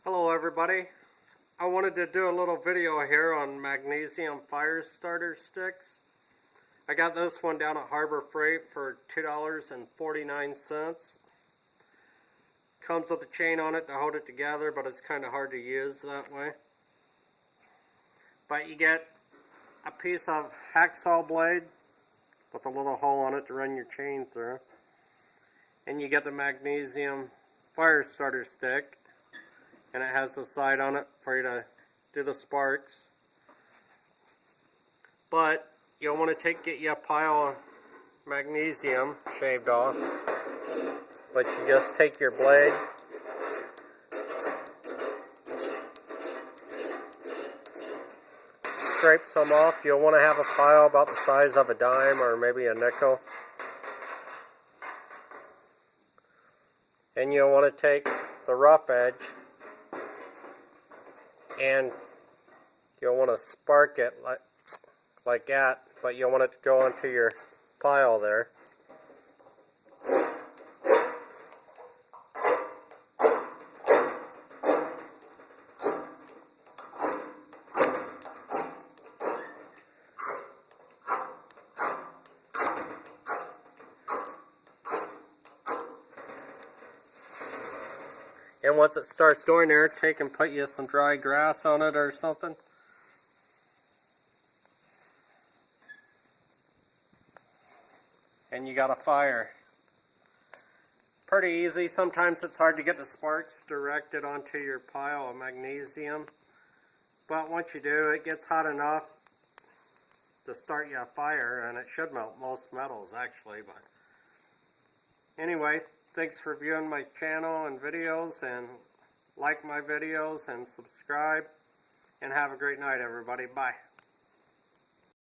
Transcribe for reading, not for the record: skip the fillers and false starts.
Hello everybody. I wanted to do a little video here on magnesium fire starter sticks. I got this one down at Harbor Freight for $2.49. Comes with a chain on it to hold it together, but it's kind of hard to use that way. But you get a piece of hacksaw blade with a little hole on it to run your chain through. And you get the magnesium fire starter stick. And it has a side on it for you to do the sparks. But you'll want to get you a pile of magnesium shaved off. But you just take your blade, scrape some off. You'll want to have a pile about the size of a dime or maybe a nickel. And you'll want to take the rough edge and you'll want to spark it like that, but you'll want it to go into your pile there. And once it starts going there, take and put you some dry grass on it or something. And you got a fire. Pretty easy. Sometimes it's hard to get the sparks directed onto your pile of magnesium. But once you do, it gets hot enough to start you a fire, and it should melt most metals actually. But anyway, thanks for viewing my channel and videos, and like my videos and subscribe, and have a great night everybody. Bye.